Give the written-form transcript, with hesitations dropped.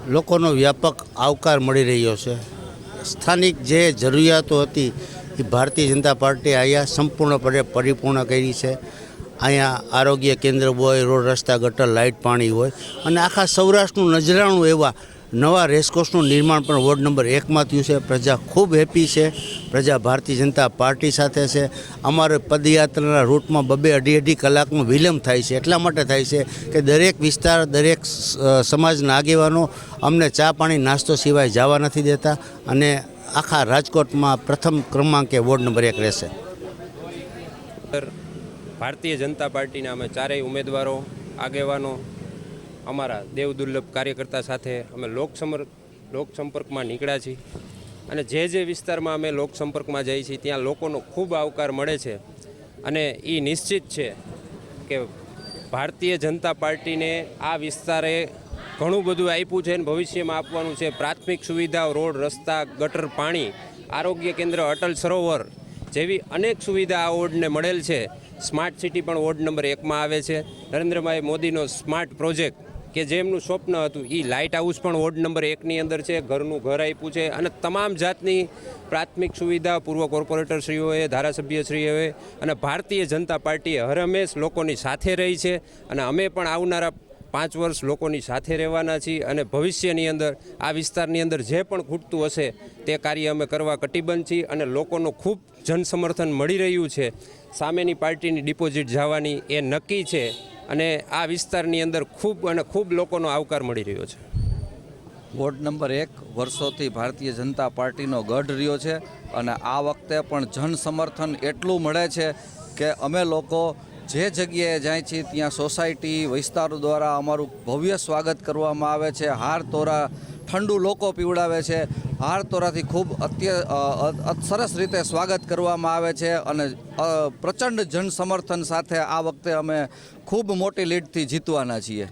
લોકોનો વ્યાપક આવકાર મળી રહ્યો છે। સ્થાનિક જે જરૂરિયાતો હતી એ ભારતીય જનતા પાર્ટી અહીંયા સંપૂર્ણપણે પરિપૂર્ણ કરી છે। અહીંયા આરોગ્ય કેન્દ્ર હોય, રોડ રસ્તા, ગટર, લાઇટ, પાણી હોય અને આખા સૌરાષ્ટ્રનું નજરાણું એવા નવા રેસકોર્સનું નિર્માણ પણ વોર્ડ નંબર 1માં થયું છે। પ્રજા ખૂબ હેપી છે, પ્રજા ભારતીય જનતા પાર્ટી સાથે છે। અમારે પદયાત્રાના રૂટમાં 2-2.5 કલાકનો વિલંબ થાય છે। એટલા માટે થાય છે કે દરેક વિસ્તાર, દરેક સમાજના આગેવાનો અમને ચા પાણી નાસ્તો સિવાય જવા નથી દેતા અને આખા રાજકોટમાં પ્રથમ ક્રમાંકે વોર્ડ નંબર 1 રહેશે। ભારતીય જનતા પાર્ટીના અમે ચારેય ઉમેદવારો, આગેવાનો, અમારા દેવદુર્લભ કાર્યકર્તા સાથે અમે લોકસંપર્કમાં નીકળ્યા છીએ અને જે વિસ્તારમાં અમે લોકસંપર્કમાં જઈએ છીએ ત્યાં લોકોનો ખૂબ આવકાર મળે છે અને એ નિશ્ચિત છે કે ભારતીય જનતા પાર્ટીને આ વિસ્તારે ઘણું બધું આપ્યું છે અને ભવિષ્યમાં આપવાનું છે। પ્રાથમિક સુવિધાઓ, રોડ, રસ્તા, ગટર, પાણી, આરોગ્ય કેન્દ્ર, અટલ સરોવર જેવી અનેક સુવિધા આ વોર્ડને મળેલ છે। સ્માર્ટ સિટી પણ વોર્ડ નંબર 1માં આવે છે। નરેન્દ્રભાઈ મોદીનો સ્માર્ટ પ્રોજેક્ટ કે જે એમનું સ્વપ્ન હતું એ લાઇટ હાઉસ પણ વોર્ડ નંબર 1ની અંદર છે। ઘરનું ઘર આપ્યું છે અને તમામ જાતની પ્રાથમિક સુવિધા પૂર્વ કોર્પોરેટરશ્રીઓએ, ધારાસભ્યશ્રીઓએ અને ભારતીય જનતા પાર્ટીએ હરહંમેશ લોકોની સાથે રહી છે અને અમે પણ આવનારા 5 વર્ષ લોકોની સાથે રહેવાના છીએ અને ભવિષ્યની અંદર આ વિસ્તારની અંદર જે પણ ખૂટતું હશે તે કાર્ય અમે કરવા કટિબદ્ધ છીએ અને લોકોનો ખૂબ જનસમર્થન મળી રહ્યું છે। સામેની પાર્ટીની ડિપોઝિટ જવાની એ નક્કી છે અને આ વિસ્તારની અંદર ખૂબ લોકોનો આવકાર મળી રહ્યો છે। વોર્ડ નંબર 1 વર્ષોથી ભારતીય જનતા પાર્ટીનો ગઢ રહ્યો છે અને આ વખતે પણ જનસમર્થન એટલું મળે છે કે અમે લોકો જે જગ્યાએ જાય છે ત્યાં સોસાયટી, વિસ્તારો દ્વારા અમારું ભવ્ય સ્વાગત કરવામાં આવે છે। હાર તોરા, ઠંડુ લોકો પીવડાવે છે। હાર તોરાથી ખૂબ સરસ રીતે સ્વાગત કરવામાં આવે છે અને પ્રચંડ જનસમર્થન સાથે આ વખતે અમે ખૂબ મોટી લીડથી જીતવાના છીએ।